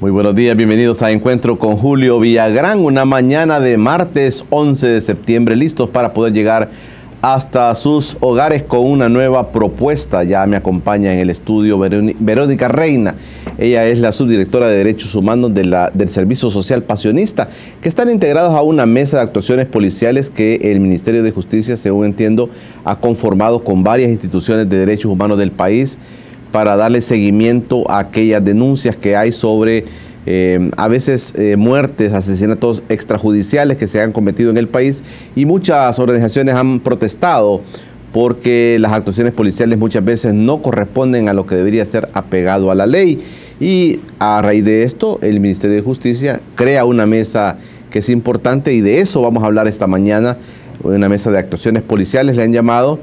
Muy buenos días, bienvenidos a Encuentro con Julio Villagrán, una mañana de martes 11 de septiembre, listos para poder llegar hasta sus hogares con una nueva propuesta. Ya me acompaña en el estudio Verónica Reina. Ella es la subdirectora de Derechos Humanos del Servicio Social Pasionista, que están integrados a una mesa de actuaciones policiales que el Ministerio de Justicia, según entiendo, ha conformado con varias instituciones de derechos humanos del país para darle seguimiento a aquellas denuncias que hay sobre a veces muertes, asesinatos extrajudiciales que se han cometido en el país, y muchas organizaciones han protestado porque las actuaciones policiales muchas veces no corresponden a lo que debería ser apegado a la ley. Y a raíz de esto, el Ministerio de Justicia crea una mesa que es importante, y de eso vamos a hablar esta mañana. Una mesa de actuaciones policiales le han llamado,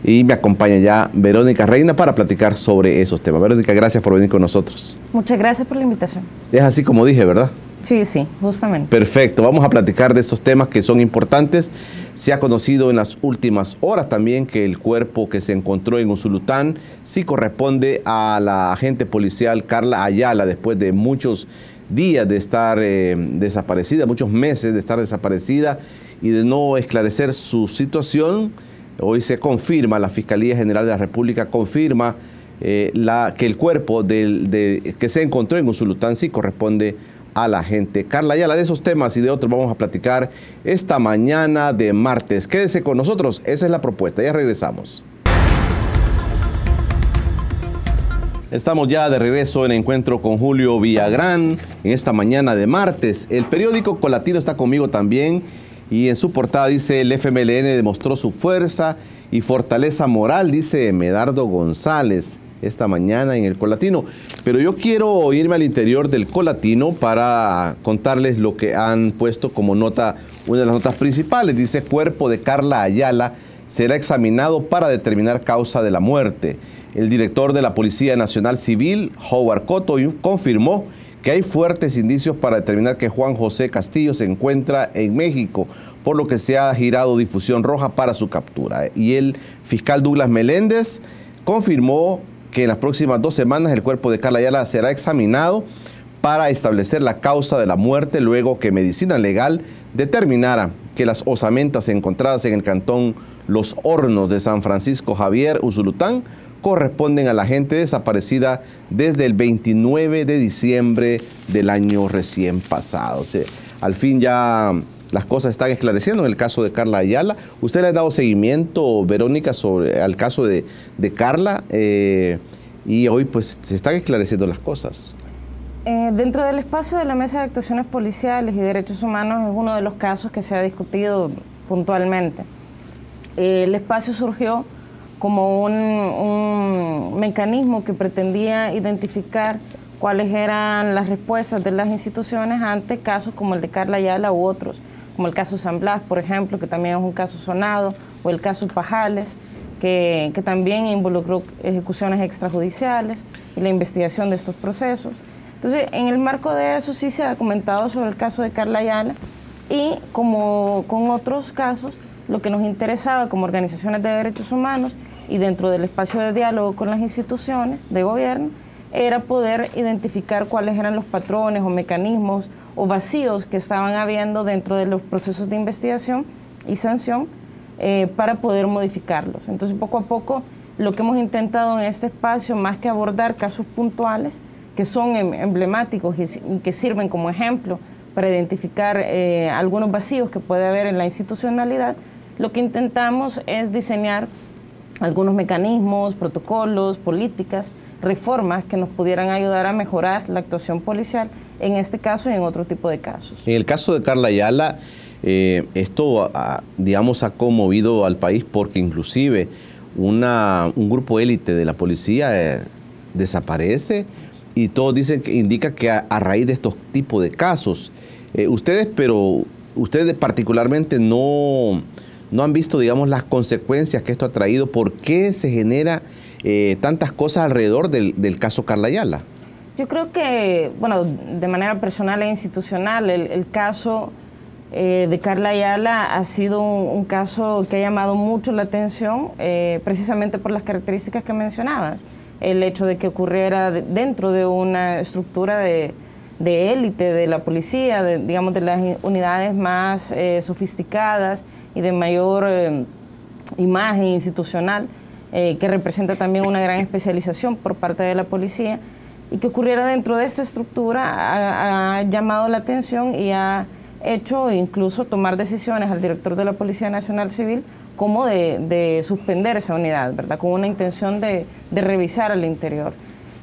y me acompaña ya Verónica Reina para platicar sobre esos temas. Verónica, gracias por venir con nosotros. Muchas gracias por la invitación. Es así como dije, ¿verdad? Sí, justamente. Perfecto, vamos a platicar de estos temas que son importantes. Se ha conocido en las últimas horas también que el cuerpo que se encontró en Usulután sí corresponde a la agente policial Carla Ayala, después de muchos días de estar desaparecida, muchos meses de estar desaparecida y de no esclarecer su situación. Hoy se confirma, la Fiscalía General de la República confirma que el cuerpo que se encontró en Usulután sí corresponde a la agente Carla Ayala. De esos temas y de otros vamos a platicar esta mañana de martes. Quédese con nosotros, esa es la propuesta. Ya regresamos. Estamos ya de regreso en Encuentro con Julio Villagrán en esta mañana de martes. El periódico Colatino está conmigo también, y en su portada dice: el FMLN demostró su fuerza y fortaleza moral, dice Medardo González esta mañana en el Colatino. Pero yo quiero irme al interior del Colatino para contarles lo que han puesto como nota, una de las notas principales. Dice: cuerpo de Carla Ayala será examinado para determinar causa de la muerte. El director de la Policía Nacional Civil, Howard Cotto, confirmó que hay fuertes indicios para determinar que Juan José Castillo se encuentra en México, por lo que se ha girado difusión roja para su captura. Y el fiscal Douglas Meléndez confirmó que en las próximas 2 semanas el cuerpo de Carla Ayala será examinado para establecer la causa de la muerte, luego que Medicina Legal determinara que las osamentas encontradas en el cantón Los Hornos de San Francisco Javier, Usulután, corresponden a la gente desaparecida desde el 29 de diciembre del año recién pasado. O sea, al fin ya las cosas están esclareciendo en el caso de Carla Ayala. ¿Usted le ha dado seguimiento, Verónica, al caso de Carla? Y hoy pues se están esclareciendo las cosas. Dentro del espacio de la Mesa de Actuaciones Policiales y Derechos Humanos es uno de los casos que se ha discutido puntualmente. El espacio surgió como un mecanismo que pretendía identificar cuáles eran las respuestas de las instituciones ante casos como el de Carla Ayala u otros, como el caso San Blas, por ejemplo, que también es un caso sonado, o el caso Pajales, que también involucró ejecuciones extrajudiciales y la investigación de estos procesos. Entonces, en el marco de eso sí se ha comentado sobre el caso de Carla Ayala, y como con otros casos, lo que nos interesaba como organizaciones de derechos humanos y dentro del espacio de diálogo con las instituciones de gobierno era poder identificar cuáles eran los patrones o mecanismos o vacíos que estaban habiendo dentro de los procesos de investigación y sanción para poder modificarlos. Entonces, poco a poco, lo que hemos intentado en este espacio, más que abordar casos puntuales que son emblemáticos y que sirven como ejemplo para identificar algunos vacíos que puede haber en la institucionalidad, lo que intentamos es diseñar algunos mecanismos, protocolos, políticas, reformas que nos pudieran ayudar a mejorar la actuación policial en este caso y en otro tipo de casos. En el caso de Carla Ayala, esto, digamos, ha conmovido al país porque inclusive un grupo élite de la policía desaparece, y todos dicen que indica que a raíz de estos tipos de casos, ustedes particularmente no han visto, digamos, las consecuencias que esto ha traído. ¿Por qué se genera tantas cosas alrededor del caso Carla Ayala? Yo creo que, bueno, de manera personal e institucional, el caso de Carla Ayala ha sido un caso que ha llamado mucho la atención, precisamente por las características que mencionabas. El hecho de que ocurriera dentro de una estructura de de élite de la policía, digamos de las unidades más sofisticadas y de mayor imagen institucional, que representa también una gran especialización por parte de la policía, y que ocurriera dentro de esta estructura ha llamado la atención y ha hecho incluso tomar decisiones al director de la Policía Nacional Civil como de suspender esa unidad, ¿verdad? Con una intención de revisar al interior.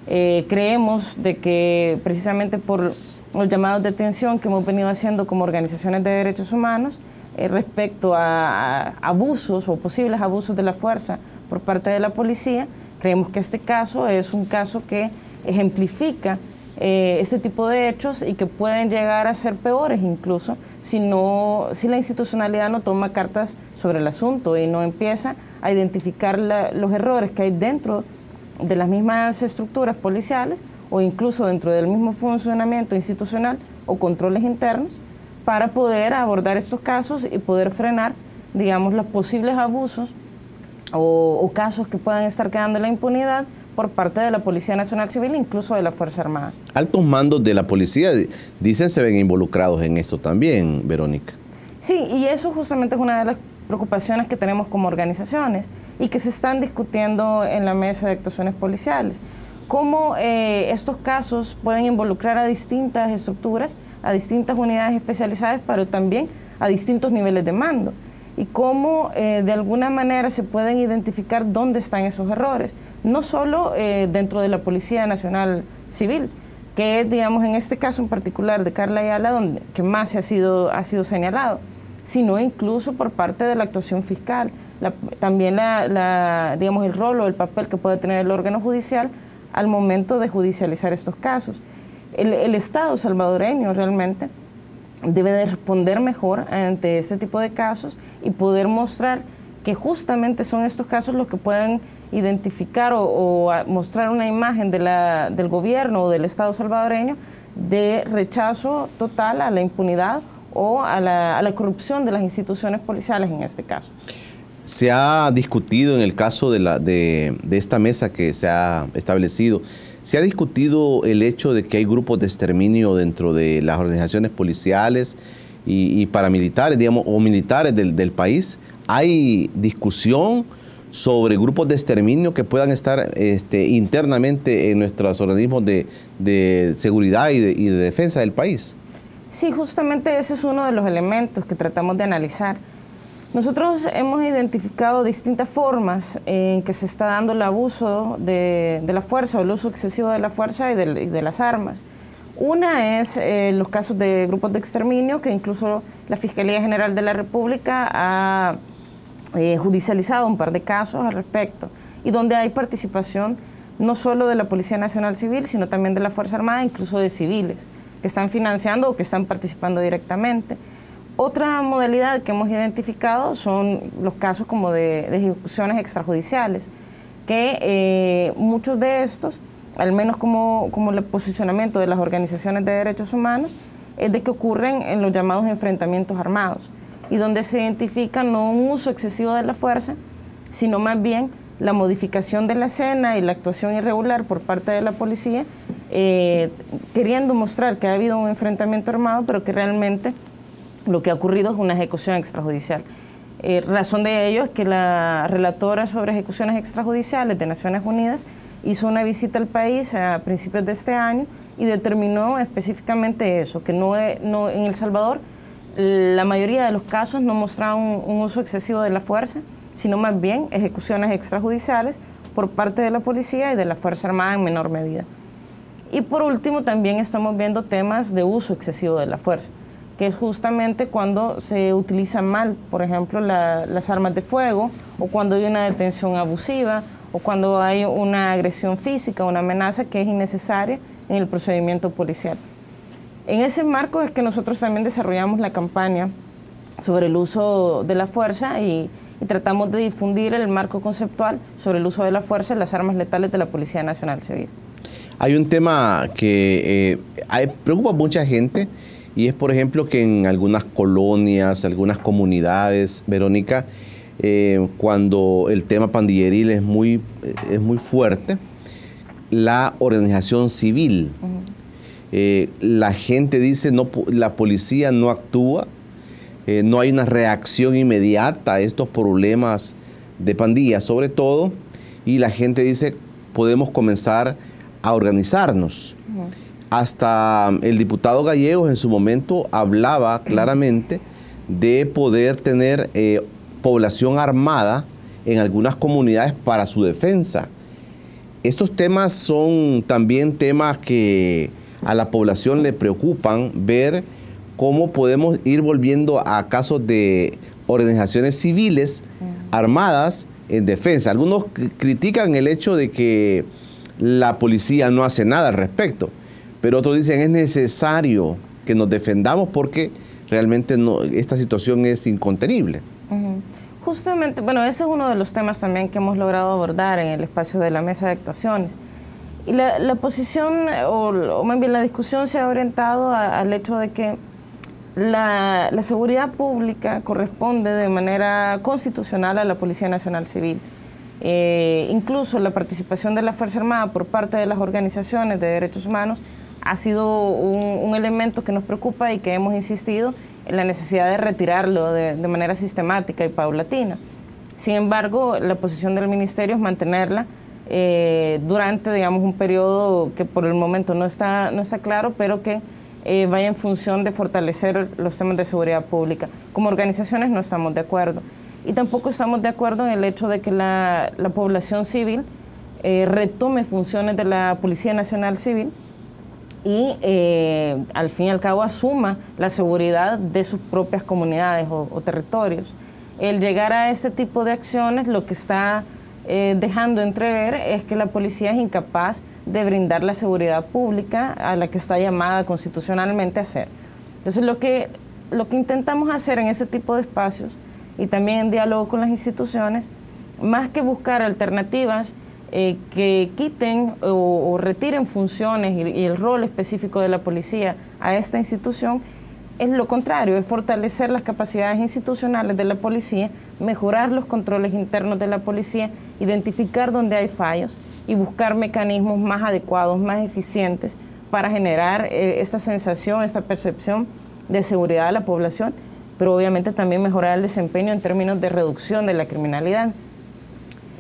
Creemos de que precisamente por los llamados de atención que hemos venido haciendo como organizaciones de derechos humanos respecto a abusos o posibles abusos de la fuerza por parte de la policía, creemos que este caso es un caso que ejemplifica este tipo de hechos y que pueden llegar a ser peores incluso si la institucionalidad no toma cartas sobre el asunto y no empieza a identificar los errores que hay dentro de las mismas estructuras policiales o incluso dentro del mismo funcionamiento institucional o controles internos para poder abordar estos casos y poder frenar, digamos, los posibles abusos o casos que puedan estar quedando en la impunidad por parte de la Policía Nacional Civil, incluso de la Fuerza Armada. Altos mandos de la policía, dicen, se ven involucrados en esto también, Verónica. Sí, y eso justamente es una de las preocupaciones que tenemos como organizaciones y que se están discutiendo en la mesa de actuaciones policiales. Cómo estos casos pueden involucrar a distintas estructuras, a distintas unidades especializadas, pero también a distintos niveles de mando. Y cómo de alguna manera se pueden identificar dónde están esos errores, no solo dentro de la Policía Nacional Civil, que es, digamos, en este caso en particular de Carla Ayala, donde que más ha sido señalado, sino incluso por parte de la actuación fiscal, también digamos, el rol o el papel que puede tener el órgano judicial al momento de judicializar estos casos. El Estado salvadoreño realmente debe de responder mejor ante este tipo de casos y poder mostrar que justamente son estos casos los que pueden identificar o mostrar una imagen del gobierno o del Estado salvadoreño de rechazo total a la impunidad o a la corrupción de las instituciones policiales en este caso. Se ha discutido en el caso de esta mesa que se ha establecido, se ha discutido el hecho de que hay grupos de exterminio dentro de las organizaciones policiales y paramilitares, digamos, o militares del país. ¿Hay discusión sobre grupos de exterminio que puedan estar internamente en nuestros organismos de seguridad y de defensa del país? Sí, justamente ese es uno de los elementos que tratamos de analizar. Nosotros hemos identificado distintas formas en que se está dando el abuso de la fuerza o el uso excesivo de la fuerza y de las armas. Una es los casos de grupos de exterminio, que incluso la Fiscalía General de la República ha judicializado un par de casos al respecto, y donde hay participación no solo de la Policía Nacional Civil, sino también de la Fuerza Armada, incluso de civiles, que están financiando o que están participando directamente. Otra modalidad que hemos identificado son los casos como de ejecuciones extrajudiciales, que muchos de estos, al menos como el posicionamiento de las organizaciones de derechos humanos, es de que ocurren en los llamados enfrentamientos armados, y donde se identifica no un uso excesivo de la fuerza, sino más bien la modificación de la escena y la actuación irregular por parte de la policía, queriendo mostrar que ha habido un enfrentamiento armado, pero que realmente lo que ha ocurrido es una ejecución extrajudicial. Razón de ello es que la relatora sobre ejecuciones extrajudiciales de Naciones Unidas hizo una visita al país a principios de este año y determinó específicamente eso, que en El Salvador la mayoría de los casos no mostraban un uso excesivo de la fuerza, sino más bien ejecuciones extrajudiciales por parte de la policía y de la Fuerza Armada en menor medida. Y por último, también estamos viendo temas de uso excesivo de la fuerza, que es justamente cuando se utilizan mal, por ejemplo, las armas de fuego, o cuando hay una detención abusiva, o cuando hay una agresión física, una amenaza que es innecesaria en el procedimiento policial. En ese marco es que nosotros también desarrollamos la campaña sobre el uso de la fuerza y tratamos de difundir el marco conceptual sobre el uso de la fuerza y las armas letales de la Policía Nacional Civil. Hay un tema que preocupa a mucha gente, y es, por ejemplo, que en algunas colonias, algunas comunidades, Verónica, cuando el tema pandilleril es muy fuerte, la organización civil La gente dice, no, la policía no actúa, no hay una reacción inmediata a estos problemas de pandillas sobre todo, y la gente dice, podemos comenzar a organizarnos. Hasta el diputado Gallegos en su momento hablaba claramente de poder tener población armada en algunas comunidades para su defensa. Estos temas son también temas que a la población le preocupan, ver cómo podemos ir volviendo a casos de organizaciones civiles armadas en defensa. Algunos critican el hecho de que la policía no hace nada al respecto, pero otros dicen es necesario que nos defendamos porque realmente esta situación es incontenible. Justamente, bueno, ese es uno de los temas también que hemos logrado abordar en el espacio de la mesa de actuaciones. Y la posición, o más bien la discusión se ha orientado al hecho de que la seguridad pública corresponde de manera constitucional a la Policía Nacional Civil. Incluso la participación de la Fuerza Armada por parte de las organizaciones de derechos humanos ha sido un elemento que nos preocupa y que hemos insistido en la necesidad de retirarlo de manera sistemática y paulatina. Sin embargo, la posición del Ministerio es mantenerla durante, digamos, un periodo que por el momento no está claro, pero que vaya en función de fortalecer los temas de seguridad pública. Como organizaciones no estamos de acuerdo. Y tampoco estamos de acuerdo en el hecho de que la población civil retome funciones de la Policía Nacional Civil y al fin y al cabo asuma la seguridad de sus propias comunidades o territorios. El llegar a este tipo de acciones lo que está dejando entrever es que la policía es incapaz de brindar la seguridad pública a la que está llamada constitucionalmente a hacer. Entonces lo que intentamos hacer en este tipo de espacios y también en diálogo con las instituciones, más que buscar alternativas que quiten o retiren funciones y el rol específico de la policía a esta institución, es lo contrario, es fortalecer las capacidades institucionales de la policía, mejorar los controles internos de la policía, identificar dónde hay fallos y buscar mecanismos más adecuados, más eficientes para generar esta sensación, esta percepción de seguridad a la población, pero obviamente también mejorar el desempeño en términos de reducción de la criminalidad.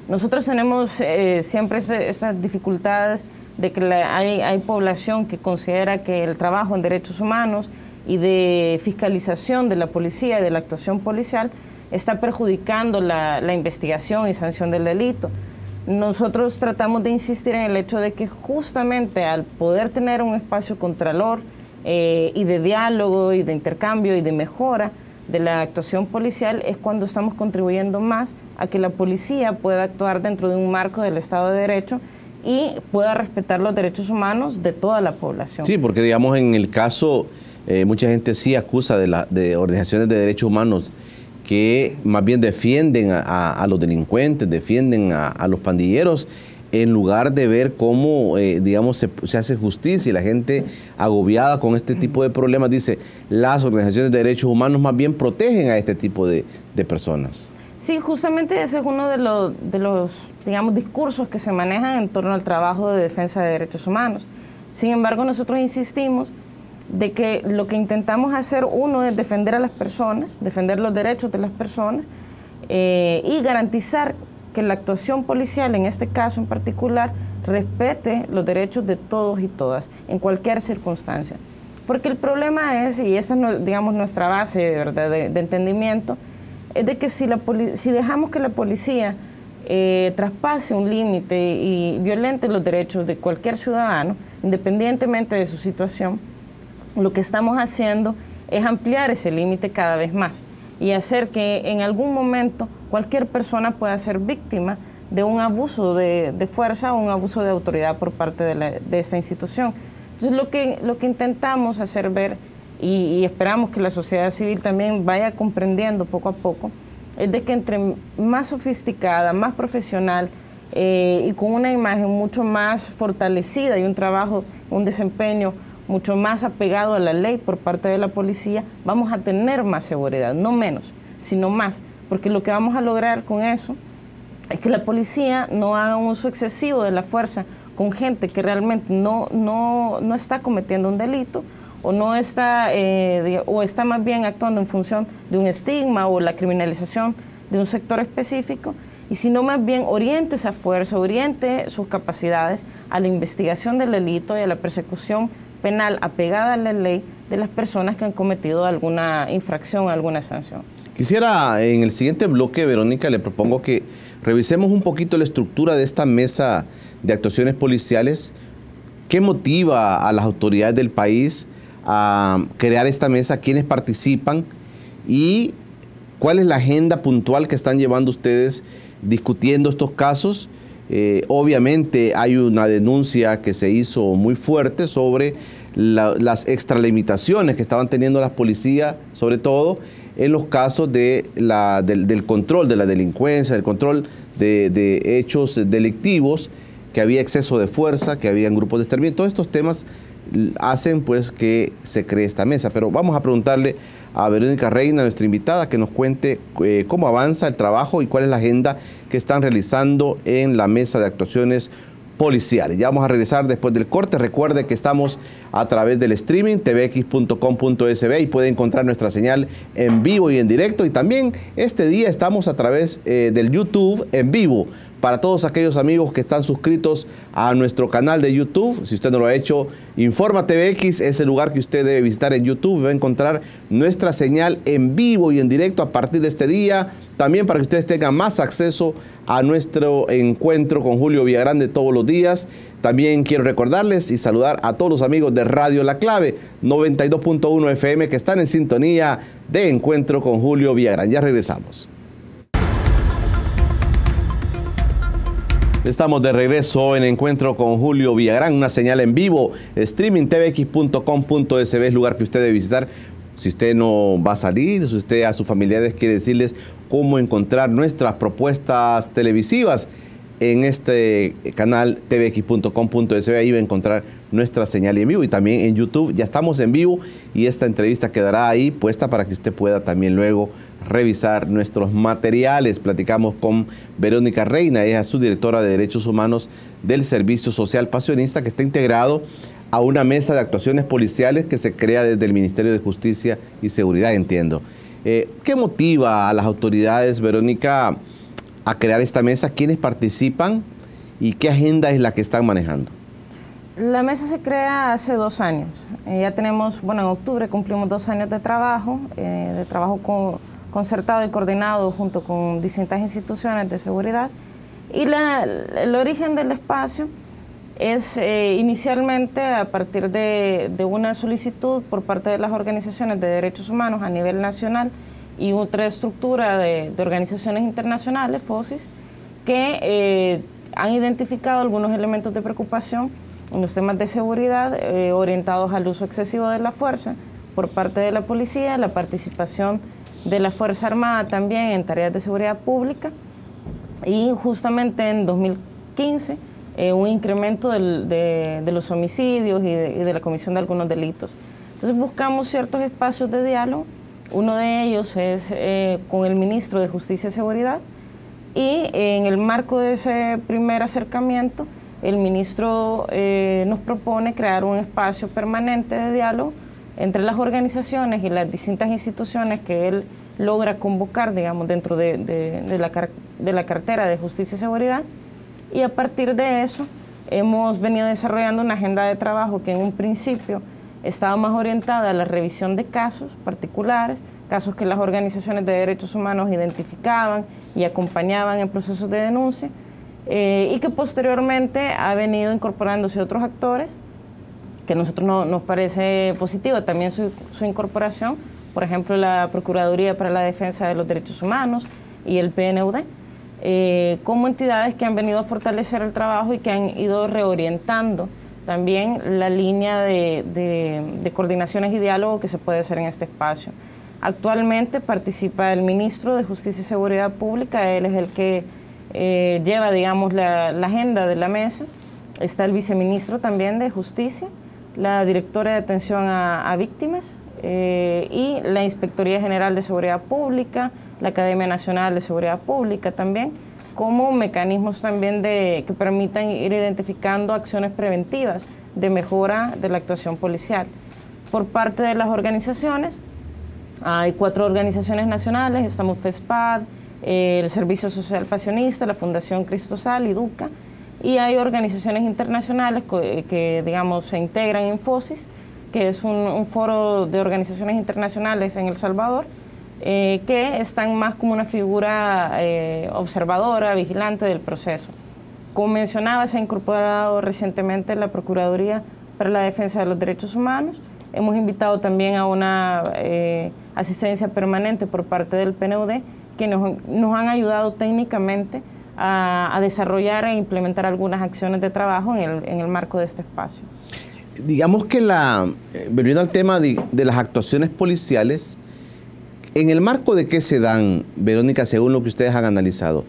Nosotros tenemos siempre estas dificultades de que hay población que considera que el trabajo en derechos humanos y de fiscalización de la policía y de la actuación policial está perjudicando la investigación y sanción del delito. Nosotros tratamos de insistir en el hecho de que justamente al poder tener un espacio contralor y de diálogo y de intercambio y de mejora de la actuación policial es cuando estamos contribuyendo más a que la policía pueda actuar dentro de un marco del Estado de Derecho y pueda respetar los derechos humanos de toda la población. Sí, porque digamos en el caso, mucha gente sí acusa de organizaciones de derechos humanos que más bien defienden a los delincuentes, defienden a los pandilleros, en lugar de ver cómo, digamos, se hace justicia y la gente agobiada con este tipo de problemas dice, las organizaciones de derechos humanos más bien protegen a este tipo de personas. Sí, justamente ese es uno de los, digamos, discursos que se manejan en torno al trabajo de defensa de derechos humanos. Sin embargo, nosotros insistimos de que lo que intentamos hacer, uno, es defender a las personas, defender los derechos de las personas y garantizar que la actuación policial, en este caso en particular, respete los derechos de todos y todas, en cualquier circunstancia. Porque el problema es, y esa es, digamos, nuestra base, ¿verdad?, de entendimiento, es de que si dejamos que la policía traspase un límite y violente los derechos de cualquier ciudadano, independientemente de su situación, lo que estamos haciendo es ampliar ese límite cada vez más y hacer que en algún momento cualquier persona pueda ser víctima de un abuso de fuerza o un abuso de autoridad por parte de esta institución. Entonces lo que intentamos hacer ver, y esperamos que la sociedad civil también vaya comprendiendo poco a poco, es de que entre más sofisticada, más profesional y con una imagen mucho más fortalecida y un trabajo, un desempeño mucho más apegado a la ley por parte de la policía, vamos a tener más seguridad, no menos, sino más, porque lo que vamos a lograr con eso es que la policía no haga un uso excesivo de la fuerza con gente que realmente no está cometiendo un delito o no está, o está más bien actuando en función de un estigma o la criminalización de un sector específico, y sino más bien oriente esa fuerza, oriente sus capacidades a la investigación del delito y a la persecución penal apegada a la ley de las personas que han cometido alguna infracción, alguna sanción. Quisiera, en el siguiente bloque, Verónica, le propongo que revisemos un poquito la estructura de esta mesa de actuaciones policiales. ¿Qué motiva a las autoridades del país a crear esta mesa? ¿Quiénes participan? ¿Y cuál es la agenda puntual que están llevando ustedes discutiendo estos casos? Obviamente hay una denuncia que se hizo muy fuerte sobre las extralimitaciones que estaban teniendo las policías, sobre todo en los casos del control de la delincuencia, del control de hechos delictivos, que había exceso de fuerza, que había grupos de exterminio. Todos estos temas hacen pues que se cree esta mesa. Pero vamos a preguntarle a Verónica Reina, nuestra invitada, que nos cuente cómo avanza el trabajo y cuál es la agenda que están realizando en la mesa de actuaciones policiales. Ya vamos a regresar después del corte. Recuerde que estamos a través del streaming tvx.com.sb y puede encontrar nuestra señal en vivo y en directo. Y también este día estamos a través del YouTube en vivo. Para todos aquellos amigos que están suscritos a nuestro canal de YouTube, si usted no lo ha hecho, Informa TVX es el lugar que usted debe visitar en YouTube. Va a encontrar nuestra señal en vivo y en directo a partir de este día. También para que ustedes tengan más acceso a nuestro encuentro con Julio Villagrán de todos los días. También quiero recordarles y saludar a todos los amigos de Radio La Clave 92.1 FM que están en sintonía de Encuentro con Julio Villagrán. Ya regresamos. Estamos de regreso en Encuentro con Julio Villagrán, una señal en vivo, streaming tvx.com.sb es el lugar que usted debe visitar. Si usted no va a salir, si usted a sus familiares quiere decirles cómo encontrar nuestras propuestas televisivas en este canal tvx.com.sb, ahí va a encontrar nuestra señal en vivo y también en YouTube. Ya estamos en vivo y esta entrevista quedará ahí puesta para que usted pueda también luego revisar nuestros materiales. Platicamos con Verónica Reina, ella es subdirectora de Derechos Humanos del Servicio Social Pasionista, que está integrado a una mesa de actuaciones policiales que se crea desde el Ministerio de Justicia y Seguridad, entiendo. ¿Qué motiva a las autoridades, Verónica, a crear esta mesa? ¿Quiénes participan y qué agenda es la que están manejando? La mesa se crea hace 2 años. Ya tenemos, bueno, en octubre cumplimos 2 años de trabajo concertado y coordinado junto con distintas instituciones de seguridad. Y el origen del espacio es inicialmente a partir de una solicitud por parte de las organizaciones de derechos humanos a nivel nacional y otra estructura de organizaciones internacionales, FOSIS, que han identificado algunos elementos de preocupación en los temas de seguridad orientados al uso excesivo de la fuerza por parte de la policía, la participación de la Fuerza Armada también en tareas de seguridad pública y justamente en 2015 un incremento de los homicidios y de la comisión de algunos delitos. Entonces buscamos ciertos espacios de diálogo. Uno de ellos es con el ministro de Justicia y Seguridad y en el marco de ese primer acercamiento el ministro nos propone crear un espacio permanente de diálogo entre las organizaciones y las distintas instituciones que él logra convocar, digamos, dentro de la cartera de Justicia y Seguridad. Y a partir de eso hemos venido desarrollando una agenda de trabajo que en un principio estaba más orientada a la revisión de casos particulares, casos que las organizaciones de derechos humanos identificaban y acompañaban en procesos de denuncia, y que posteriormente ha venido incorporándose otros actores, que a nosotros nos parece positivo también su incorporación, por ejemplo la Procuraduría para la Defensa de los Derechos Humanos y el PNUD, como entidades que han venido a fortalecer el trabajo y que han ido reorientando también la línea de coordinaciones y diálogo que se puede hacer en este espacio. Actualmente participa el ministro de Justicia y Seguridad Pública, él es el que lleva, digamos, la agenda de la mesa. Está el viceministro también de Justicia, la directora de Atención a Víctimas y la Inspectoría General de Seguridad Pública, la Academia Nacional de Seguridad Pública también, como mecanismos también que permitan ir identificando acciones preventivas de mejora de la actuación policial. Por parte de las organizaciones, hay 4 organizaciones nacionales, estamos FESPAD, el Servicio Social Pasionista, la Fundación Cristosal y DUCA, y hay organizaciones internacionales que digamos, se integran en FOSIS, que es un foro de organizaciones internacionales en El Salvador, que están más como una figura observadora, vigilante del proceso. Como mencionaba, se ha incorporado recientemente la Procuraduría para la Defensa de los Derechos Humanos. Hemos invitado también a una asistencia permanente por parte del PNUD, que nos han ayudado técnicamente a desarrollar e implementar algunas acciones de trabajo en el marco de este espacio. Digamos que volviendo al tema de las actuaciones policiales, ¿en el marco de qué se dan, Verónica, según lo que ustedes han analizado?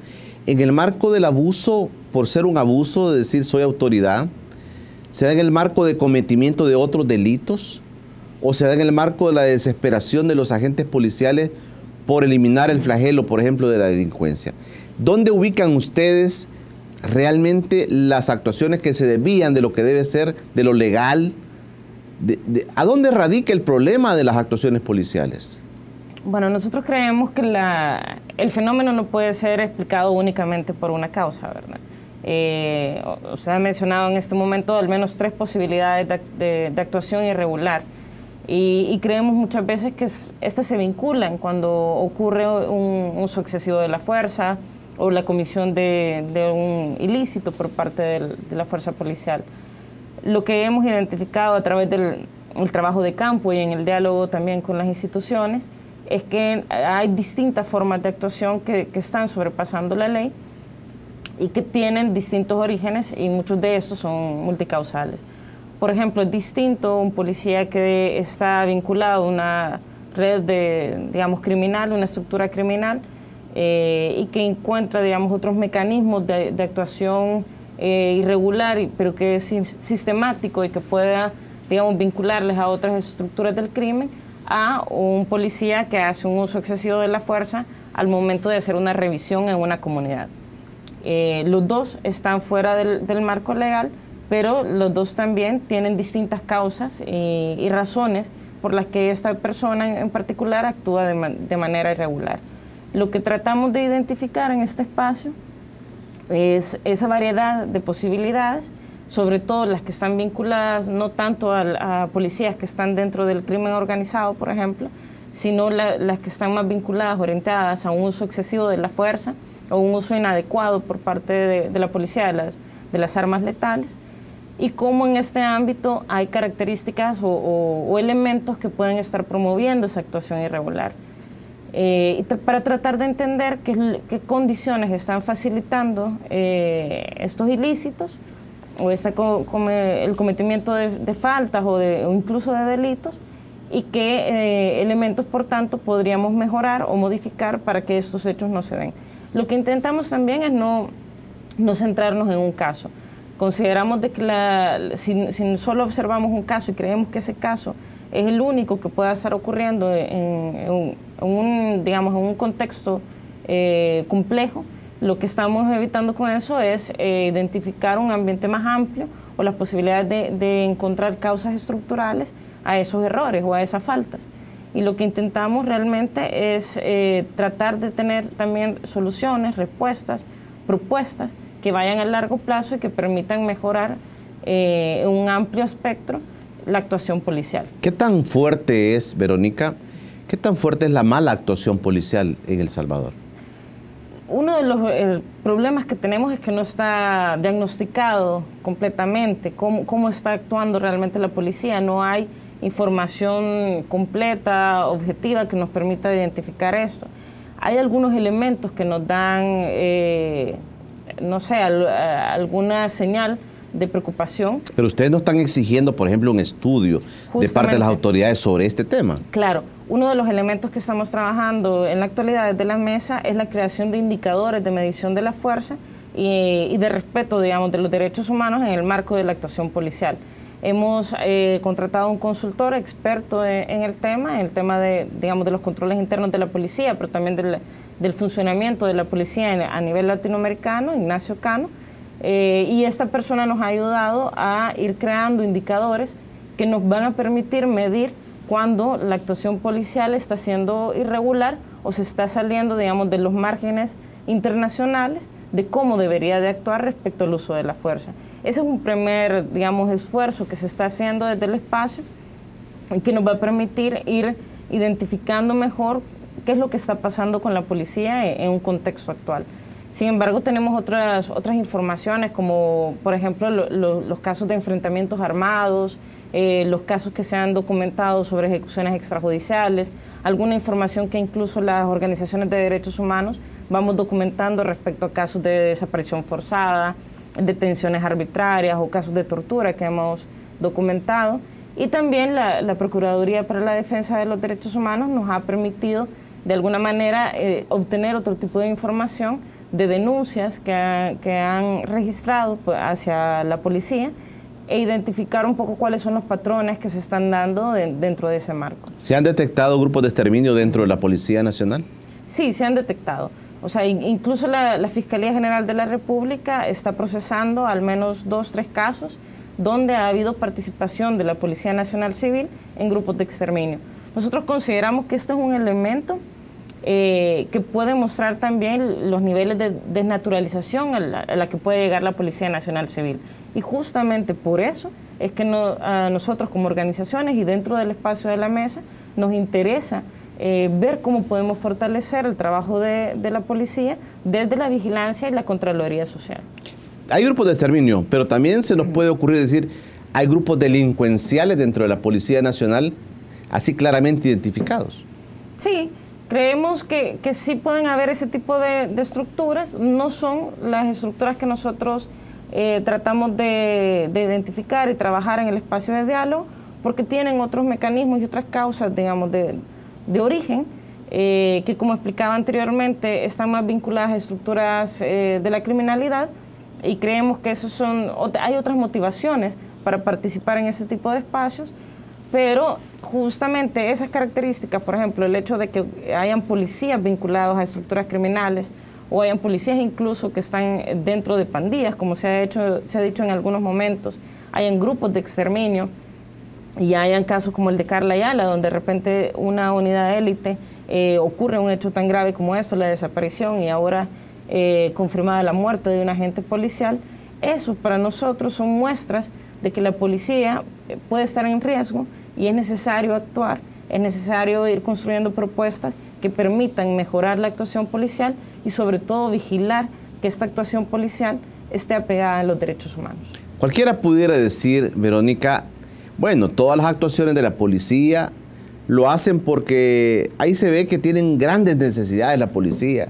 ¿En el marco del abuso, por ser un abuso, de decir soy autoridad? ¿Se da en el marco de cometimiento de otros delitos? ¿O se da en el marco de la desesperación de los agentes policiales por eliminar el flagelo, por ejemplo, de la delincuencia? ¿Dónde ubican ustedes realmente las actuaciones que se desvían de lo que debe ser, de lo legal? ¿A dónde radica el problema de las actuaciones policiales? Bueno, nosotros creemos que el fenómeno no puede ser explicado únicamente por una causa, ¿verdad? Usted ha mencionado en este momento al menos 3 posibilidades de actuación irregular y creemos muchas veces que estas se vinculan cuando ocurre un uso excesivo de la fuerza o la comisión de un ilícito por parte de la fuerza policial. Lo que hemos identificado a través del trabajo de campo y en el diálogo también con las instituciones es que hay distintas formas de actuación que están sobrepasando la ley y que tienen distintos orígenes y muchos de estos son multicausales. Por ejemplo, es distinto un policía que está vinculado a una red digamos, criminal, una estructura criminal, y que encuentra, digamos, otros mecanismos de actuación irregular, pero que es sistemático y que pueda, digamos, vincularles a otras estructuras del crimen, a un policía que hace un uso excesivo de la fuerza al momento de hacer una revisión en una comunidad. Los dos están fuera del marco legal, pero los dos también tienen distintas causas y razones por las que esta persona en particular actúa de manera irregular. Lo que tratamos de identificar en este espacio es esa variedad de posibilidades, sobre todo las que están vinculadas no tanto a policías que están dentro del crimen organizado, por ejemplo, sino las que están más vinculadas, orientadas a un uso excesivo de la fuerza o un uso inadecuado por parte de la policía de las armas letales, y cómo en este ámbito hay características o elementos que pueden estar promoviendo esa actuación irregular. Para tratar de entender qué condiciones están facilitando estos ilícitos o el cometimiento de faltas o incluso de delitos, y qué elementos, por tanto, podríamos mejorar o modificar para que estos hechos no se den. Lo que intentamos también es no centrarnos en un caso. Consideramos de que si solo observamos un caso y creemos que ese caso es el único que pueda estar ocurriendo en un contexto complejo, lo que estamos evitando con eso es identificar un ambiente más amplio o las posibilidades de encontrar causas estructurales a esos errores o a esas faltas. Y lo que intentamos realmente es tratar de tener también soluciones, respuestas, propuestas que vayan a largo plazo y que permitan mejorar en un amplio espectro la actuación policial. ¿Qué tan fuerte es, Verónica, qué tan fuerte es la mala actuación policial en El Salvador? Uno de los problemas que tenemos es que no está diagnosticado completamente cómo está actuando realmente la policía. No hay información completa, objetiva, que nos permita identificar esto. Hay algunos elementos que nos dan, no sé, alguna señal de preocupación. Pero ustedes no están exigiendo, por ejemplo, un estudio de parte de las autoridades sobre este tema. Claro, uno de los elementos que estamos trabajando en la actualidad desde la mesa es la creación de indicadores de medición de la fuerza y de respeto, digamos, de los derechos humanos en el marco de la actuación policial. Hemos contratado un consultor experto en el tema de, digamos, de los controles internos de la policía, pero también de del funcionamiento de la policía a nivel latinoamericano, Ignacio Cano, y esta persona nos ha ayudado a ir creando indicadores que nos van a permitir medir cuando la actuación policial está siendo irregular o se está saliendo, digamos, de los márgenes internacionales de cómo debería de actuar respecto al uso de la fuerza. Ese es un primer, digamos, esfuerzo que se está haciendo desde el espacio y que nos va a permitir ir identificando mejor qué es lo que está pasando con la policía en un contexto actual. Sin embargo, tenemos otras informaciones, como por ejemplo los casos de enfrentamientos armados, los casos que se han documentado sobre ejecuciones extrajudiciales, alguna información que incluso las organizaciones de derechos humanos vamos documentando respecto a casos de desaparición forzada, detenciones arbitrarias o casos de tortura que hemos documentado. Y también la Procuraduría para la Defensa de los Derechos Humanos nos ha permitido de alguna manera obtener otro tipo de información de denuncias que han registrado hacia la policía e identificar un poco cuáles son los patrones que se están dando dentro de ese marco. ¿Se han detectado grupos de exterminio dentro de la Policía Nacional? Sí, se han detectado. O sea, incluso la Fiscalía General de la República está procesando al menos 2 o 3 casos donde ha habido participación de la Policía Nacional Civil en grupos de exterminio. Nosotros consideramos que este es un elemento que puede mostrar también los niveles de desnaturalización a la que puede llegar la Policía Nacional Civil. Y justamente por eso es que a nosotros como organizaciones y dentro del espacio de la mesa nos interesa ver cómo podemos fortalecer el trabajo de la policía desde la vigilancia y la Contraloría Social. Hay grupos de exterminio, pero también se nos puede ocurrir decir, hay grupos delincuenciales dentro de la Policía Nacional, así claramente identificados. Sí, creemos que sí pueden haber ese tipo de estructuras, no son las estructuras que nosotros tratamos de identificar y trabajar en el espacio de diálogo, porque tienen otros mecanismos y otras causas, digamos, de origen, que como explicaba anteriormente, están más vinculadas a estructuras de la criminalidad, y creemos que hay otras motivaciones para participar en ese tipo de espacios, pero justamente esas características, por ejemplo, el hecho de que hayan policías vinculados a estructuras criminales o hayan policías incluso que están dentro de pandillas, como se ha dicho en algunos momentos, hayan grupos de exterminio y hayan casos como el de Carla Ayala, donde de repente una unidad de élite ocurre un hecho tan grave como eso, la desaparición y ahora confirmada la muerte de un agente policial. Eso para nosotros son muestras de que la policía puede estar en riesgo y es necesario actuar, es necesario ir construyendo propuestas que permitan mejorar la actuación policial y sobre todo vigilar que esta actuación policial esté apegada a los derechos humanos. Cualquiera pudiera decir, Verónica, bueno, todas las actuaciones de la policía lo hacen porque ahí se ve que tienen grandes necesidades la policía.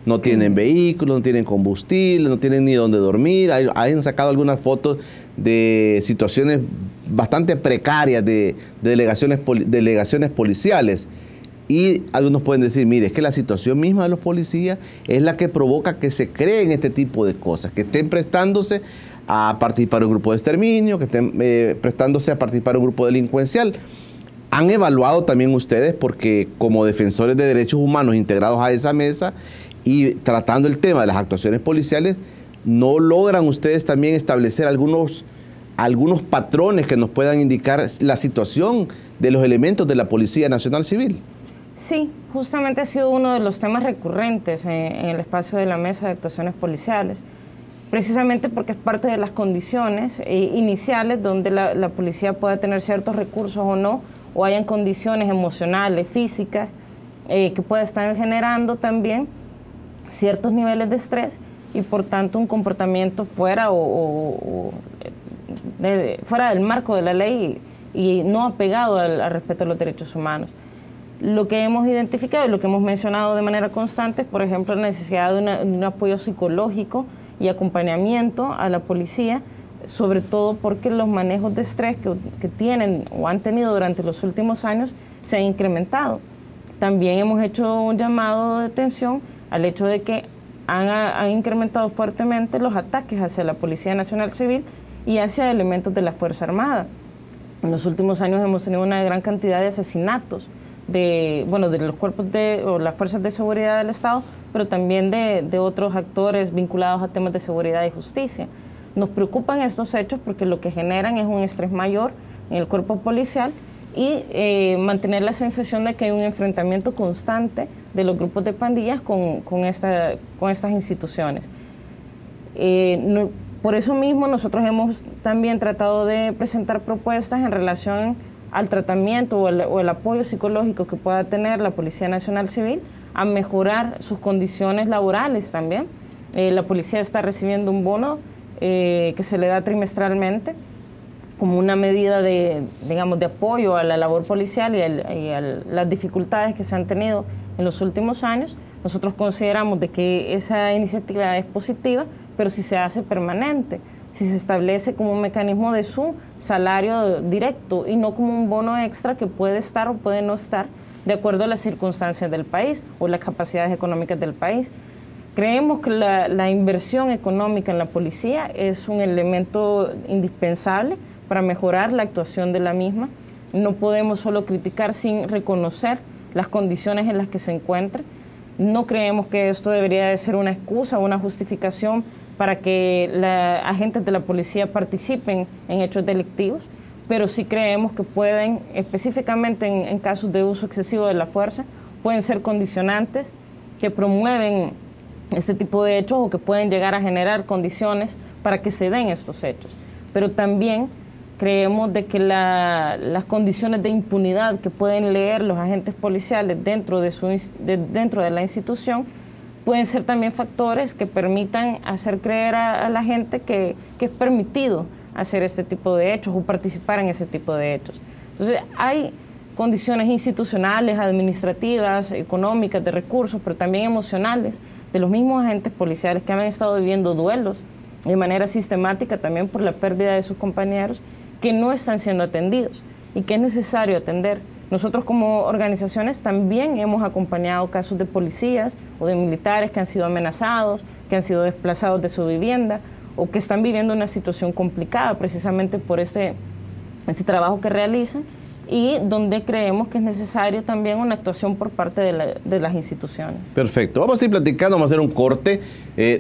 No tienen vehículos, no tienen combustible, no tienen ni dónde dormir. Han sacado algunas fotos de situaciones bastante precarias de delegaciones policiales. Y algunos pueden decir, mire, es que la situación misma de los policías es la que provoca que se creen este tipo de cosas, que estén prestándose a participar en un grupo de exterminio, que estén prestándose a participar en un grupo delincuencial. ¿Han evaluado también ustedes, porque como defensores de derechos humanos integrados a esa mesa y tratando el tema de las actuaciones policiales, no logran ustedes también establecer algunos patrones que nos puedan indicar la situación de los elementos de la Policía Nacional Civil? Sí, justamente ha sido uno de los temas recurrentes en el espacio de la mesa de actuaciones policiales, precisamente porque es parte de las condiciones iniciales donde la policía pueda tener ciertos recursos o no, o hayan condiciones emocionales, físicas, que pueda estar generando también ciertos niveles de estrés y por tanto un comportamiento fuera fuera del marco de la ley y no apegado al respeto a los derechos humanos. Lo que hemos identificado y lo que hemos mencionado de manera constante es, por ejemplo, la necesidad de un apoyo psicológico y acompañamiento a la policía, sobre todo porque los manejos de estrés que tienen o han tenido durante los últimos años se han incrementado. También hemos hecho un llamado de atención al hecho de que han incrementado fuertemente los ataques hacia la Policía Nacional Civil y hacia elementos de la Fuerza Armada. En los últimos años hemos tenido una gran cantidad de asesinatos de los cuerpos o las fuerzas de seguridad del Estado, pero también de otros actores vinculados a temas de seguridad y justicia. Nos preocupan estos hechos porque lo que generan es un estrés mayor en el cuerpo policial y mantener la sensación de que hay un enfrentamiento constante de los grupos de pandillas con estas instituciones. Por eso mismo nosotros hemos también tratado de presentar propuestas en relación al tratamiento o el apoyo psicológico que pueda tener la Policía Nacional Civil a mejorar sus condiciones laborales también. La policía está recibiendo un bono que se le da trimestralmente como una medida de apoyo a la labor policial y a las dificultades que se han tenido en los últimos años. Nosotros consideramos de que esa iniciativa es positiva, pero si se hace permanente, si se establece como un mecanismo de su salario directo y no como un bono extra que puede estar o puede no estar de acuerdo a las circunstancias del país o las capacidades económicas del país. Creemos que la inversión económica en la policía es un elemento indispensable para mejorar la actuación de la misma. No podemos solo criticar sin reconocer las condiciones en las que se encuentra. No creemos que esto debería de ser una excusa o una justificación para que agentes de la policía participen en hechos delictivos, pero sí creemos que pueden, específicamente en casos de uso excesivo de la fuerza, pueden ser condicionantes que promueven este tipo de hechos o que pueden llegar a generar condiciones para que se den estos hechos. Pero también creemos de que las condiciones de impunidad que pueden leer los agentes policiales dentro de la institución pueden ser también factores que permitan hacer creer a la gente que es permitido hacer este tipo de hechos o participar en ese tipo de hechos. Entonces, hay condiciones institucionales, administrativas, económicas, de recursos, pero también emocionales de los mismos agentes policiales que han estado viviendo duelos de manera sistemática también por la pérdida de sus compañeros que no están siendo atendidos y que es necesario atender. Nosotros como organizaciones también hemos acompañado casos de policías o de militares que han sido amenazados, que han sido desplazados de su vivienda o que están viviendo una situación complicada precisamente por ese trabajo que realizan y donde creemos que es necesario también una actuación por parte de las instituciones. Perfecto. Vamos a ir platicando, vamos a hacer un corte.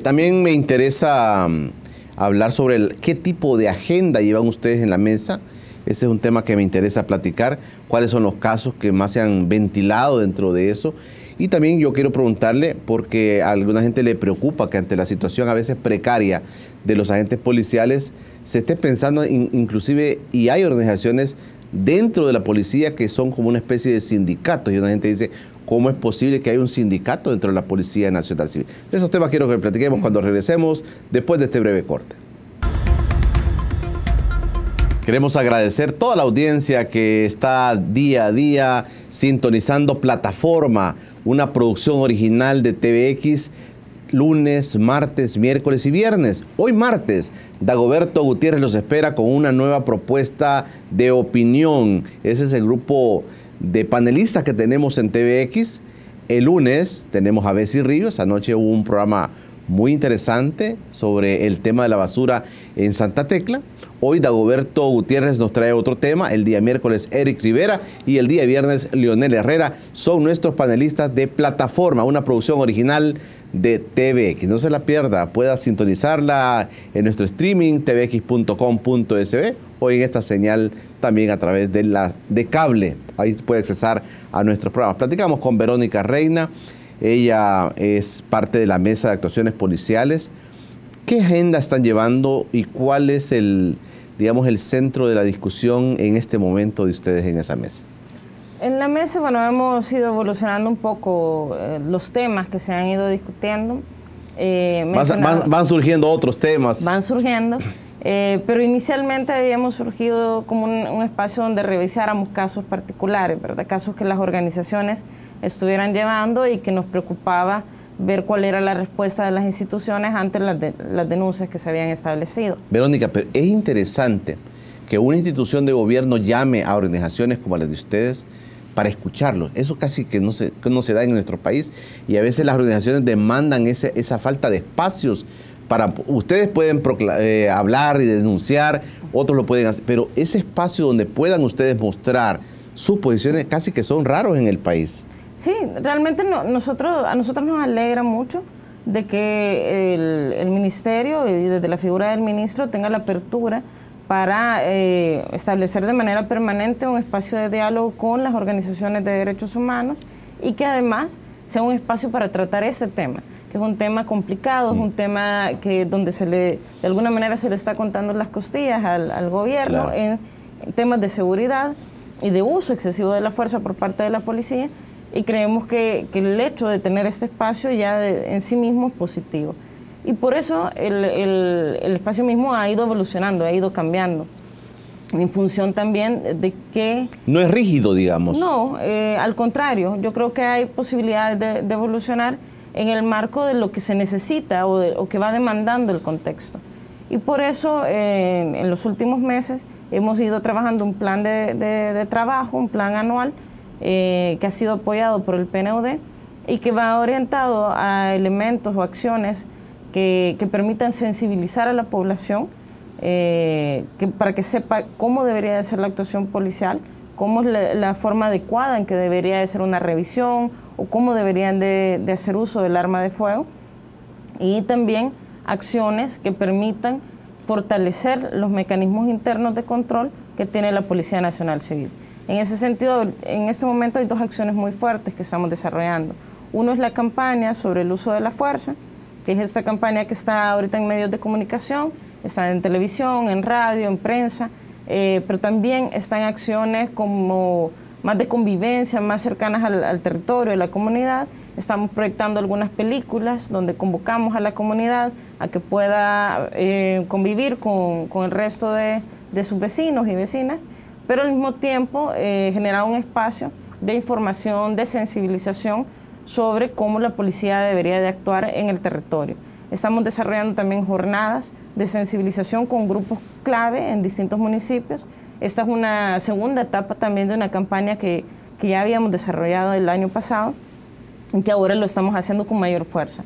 También me interesa hablar sobre qué tipo de agenda llevan ustedes en la mesa. Ese es un tema que me interesa platicar. ¿Cuáles son los casos que más se han ventilado dentro de eso? Y también yo quiero preguntarle, porque a alguna gente le preocupa que ante la situación a veces precaria de los agentes policiales se esté pensando inclusive, y hay organizaciones dentro de la policía que son como una especie de sindicatos, y una gente dice, ¿cómo es posible que haya un sindicato dentro de la Policía Nacional Civil? De esos temas quiero que platiquemos cuando regresemos después de este breve corte. Queremos agradecer toda la audiencia que está día a día sintonizando Plataforma, una producción original de TVX, lunes, martes, miércoles y viernes. Hoy martes, Dagoberto Gutiérrez los espera con una nueva propuesta de opinión. Ese es el grupo de panelistas que tenemos en TVX. El lunes tenemos a Bessie Ríos. Anoche hubo un programa muy interesante sobre el tema de la basura en Santa Tecla. Hoy Dagoberto Gutiérrez nos trae otro tema. El día miércoles Eric Rivera y el día viernes Leonel Herrera son nuestros panelistas de Plataforma, una producción original de TVX. No se la pierda, pueda sintonizarla en nuestro streaming tvx.com.sb o en esta señal también a través de cable. Ahí puede accesar a nuestros programas. Platicamos con Verónica Reina. Ella es parte de la mesa de actuaciones policiales. ¿Qué agenda están llevando y cuál es el centro de la discusión en este momento de ustedes en esa mesa? En la mesa, hemos ido evolucionando un poco los temas que se han ido discutiendo. Van surgiendo otros temas. Van surgiendo, pero inicialmente habíamos surgido como un espacio donde revisáramos casos particulares, ¿verdad? Casos que las organizaciones estuvieran llevando y que nos preocupaba ver cuál era la respuesta de las instituciones ante las denuncias que se habían establecido. Verónica, pero es interesante que una institución de gobierno llame a organizaciones como las de ustedes para escucharlos. Eso casi que no se da en nuestro país y a veces las organizaciones demandan esa falta de espacios para... Ustedes pueden hablar y denunciar, otros lo pueden hacer, pero ese espacio donde puedan ustedes mostrar sus posiciones casi que son raros en el país. Sí, realmente a nosotros nos alegra mucho de que el ministerio y desde la figura del ministro tenga la apertura para establecer de manera permanente un espacio de diálogo con las organizaciones de derechos humanos y que además sea un espacio para tratar ese tema, que es un tema complicado, es un tema que donde de alguna manera se le está contando las costillas al gobierno, claro, en temas de seguridad y de uso excesivo de la fuerza por parte de la policía, y creemos que el hecho de tener este espacio ya en sí mismo es positivo. Y por eso el espacio mismo ha ido evolucionando, ha ido cambiando, en función también de que... No es rígido, digamos. No, al contrario, yo creo que hay posibilidades de evolucionar en el marco de lo que se necesita o que va demandando el contexto. Y por eso en los últimos meses hemos ido trabajando un plan de trabajo, un plan anual, que ha sido apoyado por el PNUD y que va orientado a elementos o acciones que permitan sensibilizar a la población para que sepa cómo debería de ser la actuación policial, cómo es la forma adecuada en que debería de ser una revisión o cómo deberían de hacer uso del arma de fuego, y también acciones que permitan fortalecer los mecanismos internos de control que tiene la Policía Nacional Civil. En ese sentido, en este momento hay dos acciones muy fuertes que estamos desarrollando. Uno es la campaña sobre el uso de la fuerza, que es esta campaña que está ahorita en medios de comunicación, está en televisión, en radio, en prensa, pero también están acciones como más de convivencia, más cercanas al territorio, a la comunidad. Estamos proyectando algunas películas donde convocamos a la comunidad a que pueda convivir con el resto de sus vecinos y vecinas, pero al mismo tiempo generar un espacio de información, de sensibilización sobre cómo la policía debería de actuar en el territorio. Estamos desarrollando también jornadas de sensibilización con grupos clave en distintos municipios. Esta es una segunda etapa también de una campaña que ya habíamos desarrollado el año pasado y que ahora lo estamos haciendo con mayor fuerza.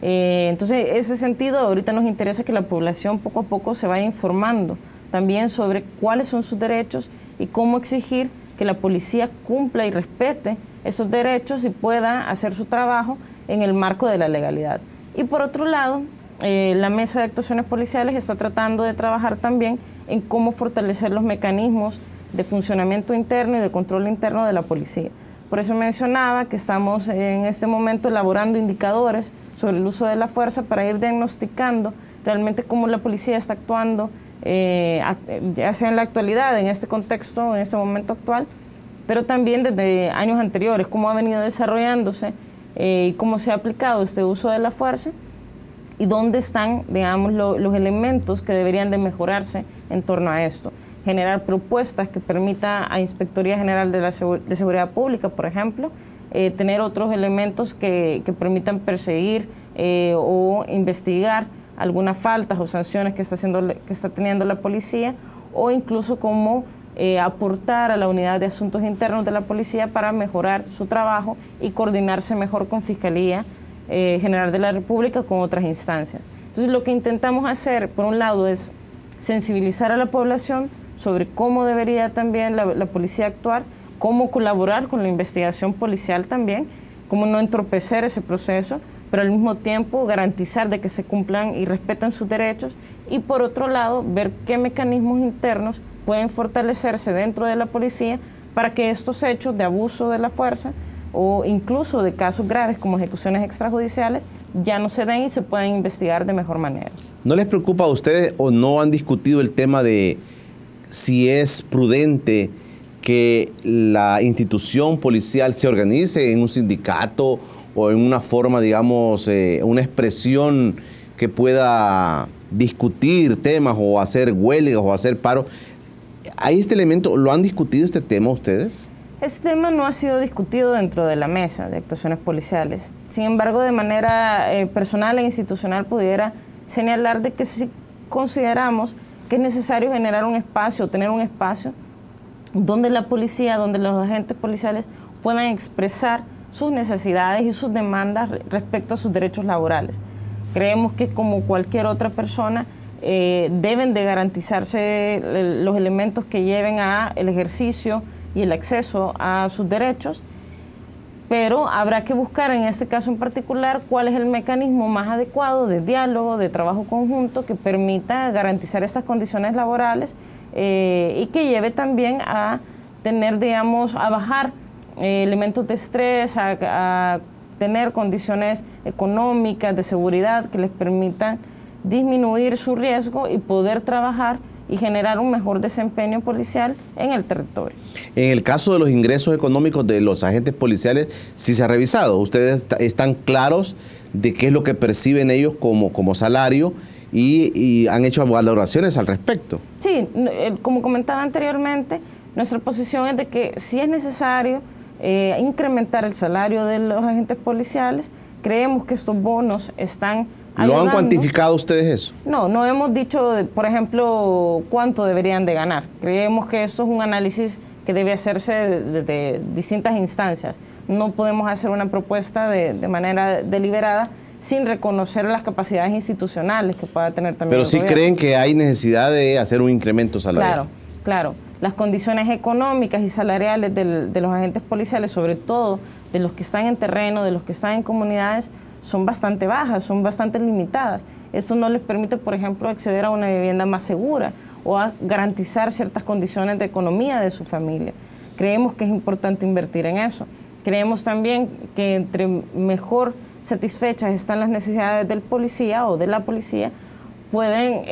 Entonces, en ese sentido, ahorita nos interesa que la población poco a poco se vaya informando también sobre cuáles son sus derechos y cómo exigir que la policía cumpla y respete esos derechos y pueda hacer su trabajo en el marco de la legalidad. Y por otro lado, la Mesa de Actuaciones Policiales está tratando de trabajar también en cómo fortalecer los mecanismos de funcionamiento interno y de control interno de la policía. Por eso mencionaba que estamos en este momento elaborando indicadores sobre el uso de la fuerza para ir diagnosticando realmente cómo la policía está actuando, ya sea en la actualidad, en este contexto, en este momento actual, pero también desde años anteriores, cómo ha venido desarrollándose y cómo se ha aplicado este uso de la fuerza y dónde están, digamos, los elementos que deberían de mejorarse en torno a esto. Generar propuestas que permita a Inspectoría General de Seguridad Pública, por ejemplo, tener otros elementos que permitan perseguir o investigar algunas faltas o sanciones que está teniendo la policía, o incluso cómo aportar a la unidad de asuntos internos de la policía para mejorar su trabajo y coordinarse mejor con Fiscalía General de la República, con otras instancias. Entonces, lo que intentamos hacer, por un lado, es sensibilizar a la población sobre cómo debería también la policía actuar, cómo colaborar con la investigación policial también, cómo no entorpecer ese proceso, pero al mismo tiempo garantizar de que se cumplan y respetan sus derechos, y por otro lado, ver qué mecanismos internos pueden fortalecerse dentro de la policía para que estos hechos de abuso de la fuerza o incluso de casos graves como ejecuciones extrajudiciales ya no se den y se puedan investigar de mejor manera. ¿No les preocupa a ustedes o no han discutido el tema de si es prudente que la institución policial se organice en un sindicato o en una forma, digamos, una expresión que pueda discutir temas o hacer huelgas o hacer paro? ¿Hay este elemento? ¿Lo han discutido este tema ustedes? Este tema no ha sido discutido dentro de la mesa de actuaciones policiales. Sin embargo, de manera personal e institucional pudiera señalar de que sí consideramos que es necesario generar un espacio, tener un espacio donde la policía, donde los agentes policiales puedan expresar sus necesidades y sus demandas respecto a sus derechos laborales. Creemos que como cualquier otra persona deben de garantizarse los elementos que lleven a el ejercicio y el acceso a sus derechos, pero habrá que buscar en este caso en particular cuál es el mecanismo más adecuado de diálogo, de trabajo conjunto que permita garantizar estas condiciones laborales y que lleve también a tener, digamos, a bajar elementos de estrés, a tener condiciones económicas, de seguridad que les permitan disminuir su riesgo y poder trabajar y generar un mejor desempeño policial en el territorio. En el caso de los ingresos económicos de los agentes policiales, ¿sí se ha revisado? ¿Ustedes están claros de qué es lo que perciben ellos como salario y han hecho valoraciones al respecto? Sí, como comentaba anteriormente, nuestra posición es de que si es necesario incrementar el salario de los agentes policiales, creemos que estos bonos están ayudando. ¿Lo han cuantificado ustedes eso? No hemos dicho, por ejemplo, cuánto deberían de ganar. Creemos que esto es un análisis que debe hacerse desde distintas instancias. No podemos hacer una propuesta de manera deliberada sin reconocer las capacidades institucionales que pueda tener también Pero el sí gobierno. creen que hay necesidad de hacer un incremento salarial. Claro. Las condiciones económicas y salariales de los agentes policiales, sobre todo de los que están en terreno, de los que están en comunidades, son bastante bajas, son bastante limitadas. Esto no les permite, por ejemplo, acceder a una vivienda más segura o a garantizar ciertas condiciones de economía de su familia. Creemos que es importante invertir en eso. Creemos también que entre mejor satisfechas están las necesidades del policía o de la policía, pueden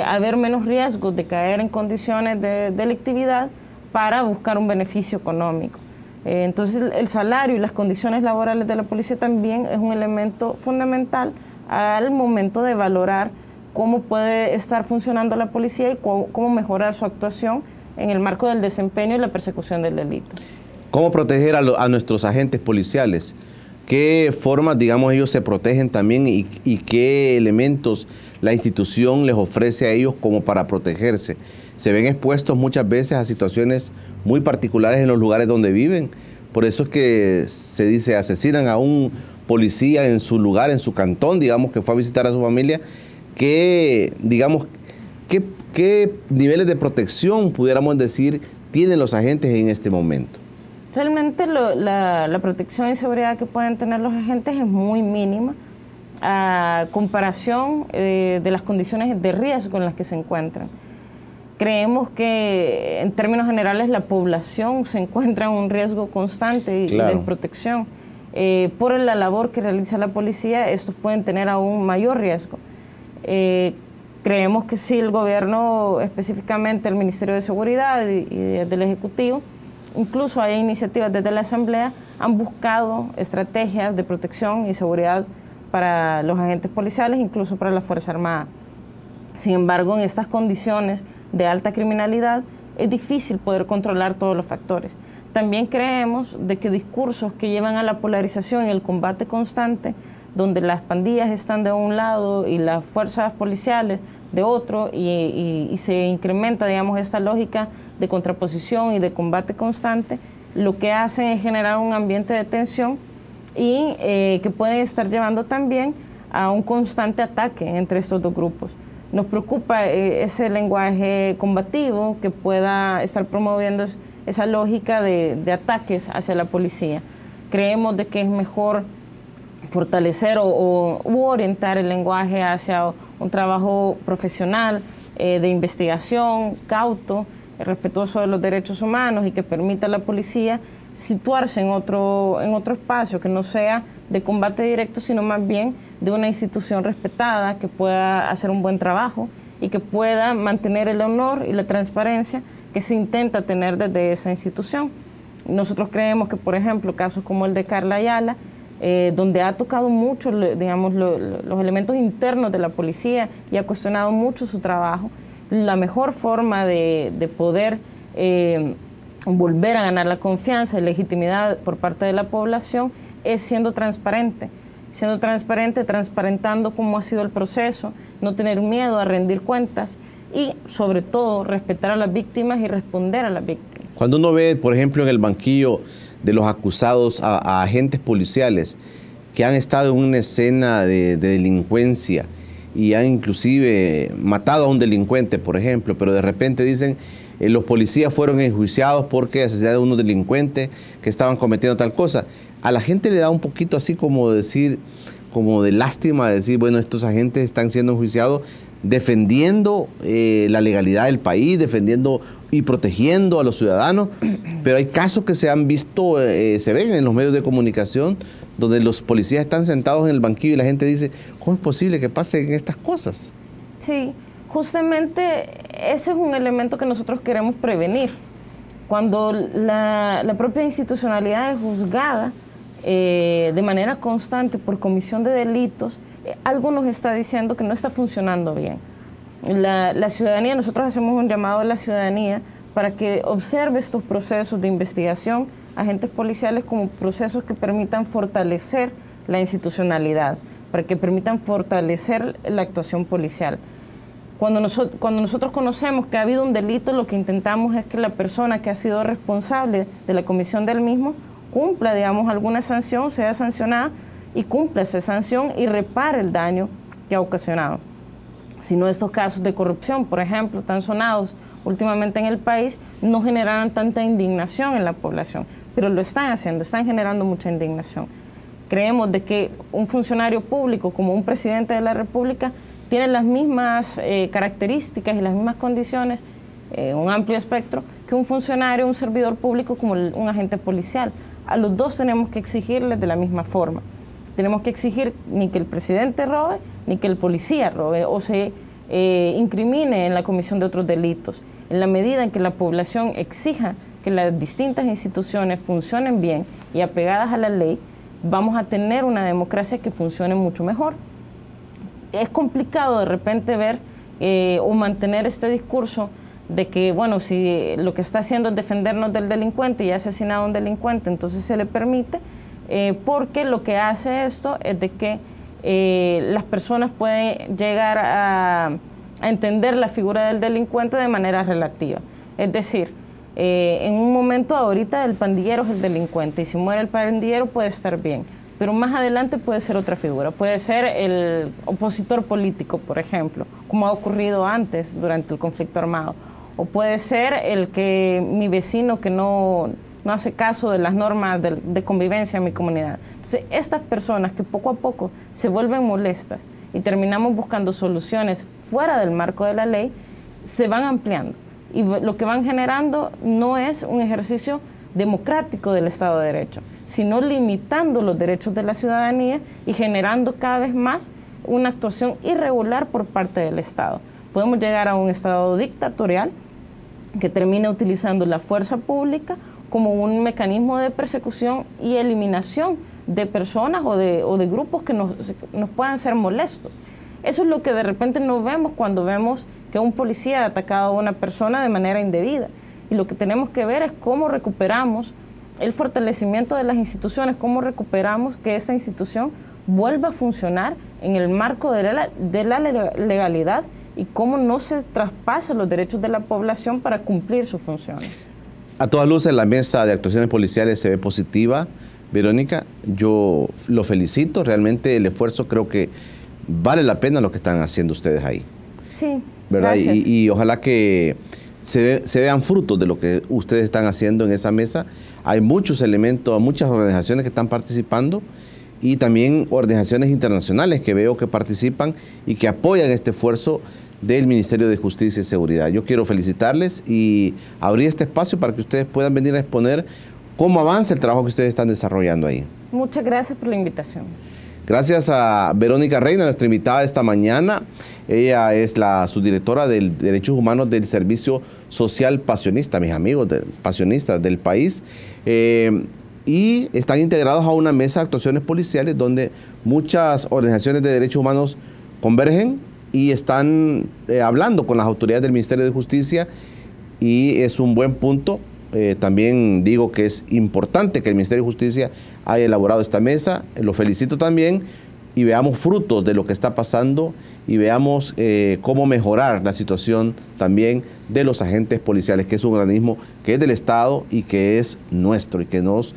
haber menos riesgos de caer en condiciones de delictividad para buscar un beneficio económico. Entonces el salario y las condiciones laborales de la policía también es un elemento fundamental al momento de valorar cómo puede estar funcionando la policía y cómo mejorar su actuación en el marco del desempeño y la persecución del delito. ¿Cómo proteger a nuestros agentes policiales? ¿Qué formas, digamos, ellos se protegen también y qué elementos la institución les ofrece a ellos como para protegerse? Se ven expuestos muchas veces a situaciones muy particulares en los lugares donde viven. Por eso es que se dice, asesinan a un policía en su lugar, en su cantón, digamos, que fue a visitar a su familia. ¿Qué niveles de protección, pudiéramos decir, tienen los agentes en este momento? Realmente la protección y seguridad que pueden tener los agentes es muy mínima a comparación de las condiciones de riesgo en las que se encuentran. Creemos que en términos generales la población se encuentra en un riesgo constante y de protección. Por la labor que realiza la policía, estos pueden tener aún mayor riesgo. Creemos que sí, el gobierno, específicamente el Ministerio de Seguridad y del Ejecutivo, incluso hay iniciativas desde la Asamblea, han buscado estrategias de protección y seguridad para los agentes policiales, incluso para la Fuerza Armada. Sin embargo, en estas condiciones de alta criminalidad es difícil poder controlar todos los factores. También creemos de que discursos que llevan a la polarización y el combate constante, donde las pandillas están de un lado y las fuerzas policiales de otro, y se incrementa, digamos, esta lógica de contraposición y de combate constante, lo que hacen es generar un ambiente de tensión y que puede estar llevando también a un constante ataque entre estos dos grupos. Nos preocupa ese lenguaje combativo que pueda estar promoviendo esa lógica de ataques hacia la policía. Creemos de que es mejor fortalecer u orientar el lenguaje hacia un trabajo profesional, de investigación, cauto, respetuoso de los derechos humanos y que permita a la policía situarse en otro espacio que no sea de combate directo, sino más bien de una institución respetada que pueda hacer un buen trabajo y que pueda mantener el honor y la transparencia que se intenta tener desde esa institución. Nosotros creemos que, por ejemplo, casos como el de Carla Ayala, donde ha tocado mucho, digamos, los elementos internos de la policía y ha cuestionado mucho su trabajo, la mejor forma de poder volver a ganar la confianza y legitimidad por parte de la población es siendo transparente, transparentando cómo ha sido el proceso, no tener miedo a rendir cuentas y, sobre todo, respetar a las víctimas y responder a las víctimas. Cuando uno ve, por ejemplo, en el banquillo de los acusados a agentes policiales que han estado en una escena de delincuencia y han inclusive matado a un delincuente, por ejemplo, pero de repente dicen los policías fueron enjuiciados porque asesinaron a unos delincuentes que estaban cometiendo tal cosa. A la gente le da un poquito así como decir, como de lástima, decir, bueno, estos agentes están siendo enjuiciados defendiendo la legalidad del país, defendiendo y protegiendo a los ciudadanos, pero hay casos que se han visto, se ven en los medios de comunicación, donde los policías están sentados en el banquillo y la gente dice, ¿cómo es posible que pasen estas cosas? Sí, justamente ese es un elemento que nosotros queremos prevenir. Cuando la propia institucionalidad es juzgada de manera constante por comisión de delitos, algo nos está diciendo que no está funcionando bien. La ciudadanía, nosotros hacemos un llamado a la ciudadanía para que observe estos procesos de investigación, agentes policiales, como procesos que permitan fortalecer la institucionalidad, para que permitan fortalecer la actuación policial. Cuando nosotros conocemos que ha habido un delito, lo que intentamos es que la persona que ha sido responsable de la comisión del mismo cumpla, digamos, alguna sanción, sea sancionada y cumpla esa sanción y repare el daño que ha ocasionado. Si no, estos casos de corrupción, por ejemplo, tan sonados últimamente en el país, no generaran tanta indignación en la población, pero lo están haciendo, están generando mucha indignación. Creemos de que un funcionario público como un presidente de la República tiene las mismas características y las mismas condiciones, un amplio espectro, que un funcionario, un servidor público como un agente policial. A los dos tenemos que exigirles de la misma forma. Tenemos que exigir ni que el presidente robe, ni que el policía robe o se incrimine en la comisión de otros delitos. En la medida en que la población exija que las distintas instituciones funcionen bien y apegadas a la ley, vamos a tener una democracia que funcione mucho mejor. Es complicado de repente ver o mantener este discurso de que, bueno, si lo que está haciendo es defendernos del delincuente y ha asesinado a un delincuente, entonces se le permite, porque lo que hace esto es de que las personas pueden llegar a entender la figura del delincuente de manera relativa. Es decir, en un momento ahorita el pandillero es el delincuente y si muere el pandillero puede estar bien, pero más adelante puede ser otra figura, puede ser el opositor político, por ejemplo, como ha ocurrido antes durante el conflicto armado, o puede ser el que mi vecino que no hace caso de las normas de convivencia en mi comunidad. Entonces, estas personas que poco a poco se vuelven molestas y terminamos buscando soluciones fuera del marco de la ley, se van ampliando. Y lo que van generando no es un ejercicio democrático del Estado de Derecho, sino limitando los derechos de la ciudadanía y generando cada vez más una actuación irregular por parte del Estado. Podemos llegar a un Estado dictatorial que termina utilizando la fuerza pública como un mecanismo de persecución y eliminación de personas o de grupos que nos puedan ser molestos. Eso es lo que de repente no vemos cuando vemos que un policía ha atacado a una persona de manera indebida. Y lo que tenemos que ver es cómo recuperamos el fortalecimiento de las instituciones, cómo recuperamos que esta institución vuelva a funcionar en el marco de la legalidad y cómo no se traspasan los derechos de la población para cumplir sus funciones. A todas luces, la mesa de actuaciones policiales se ve positiva. Verónica, yo lo felicito. Realmente el esfuerzo creo que vale la pena lo que están haciendo ustedes ahí. Sí, ¿verdad? gracias. Y ojalá que se vean frutos de lo que ustedes están haciendo en esa mesa. Hay muchos elementos, muchas organizaciones que están participando y también organizaciones internacionales que veo que participan y que apoyan este esfuerzo del Ministerio de Justicia y Seguridad. Yo quiero felicitarles y abrir este espacio para que ustedes puedan venir a exponer cómo avanza el trabajo que ustedes están desarrollando ahí. Muchas gracias por la invitación. Gracias a Verónica Reina, nuestra invitada esta mañana. Ella es la subdirectora de Derechos Humanos del Servicio Social Pasionista, mis amigos pasionistas del país. Y están integrados a una mesa de actuaciones policiales donde muchas organizaciones de derechos humanos convergen y están hablando con las autoridades del Ministerio de Justicia, y es un buen punto. También digo que es importante que el Ministerio de Justicia haya elaborado esta mesa. Lo felicito también y veamos frutos de lo que está pasando y veamos cómo mejorar la situación también de los agentes policiales, que es un organismo que es del Estado y que es nuestro y que nos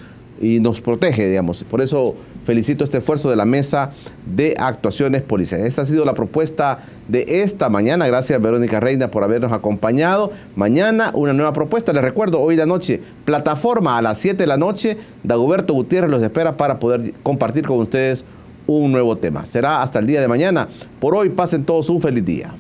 protege, digamos. Por eso felicito este esfuerzo de la Mesa de Actuaciones Policiales. Esta ha sido la propuesta de esta mañana. Gracias, Verónica Reina, por habernos acompañado. Mañana una nueva propuesta. Les recuerdo, hoy la noche, plataforma a las 7 de la noche. Dagoberto Gutiérrez los espera para poder compartir con ustedes un nuevo tema. Será hasta el día de mañana. Por hoy, pasen todos un feliz día.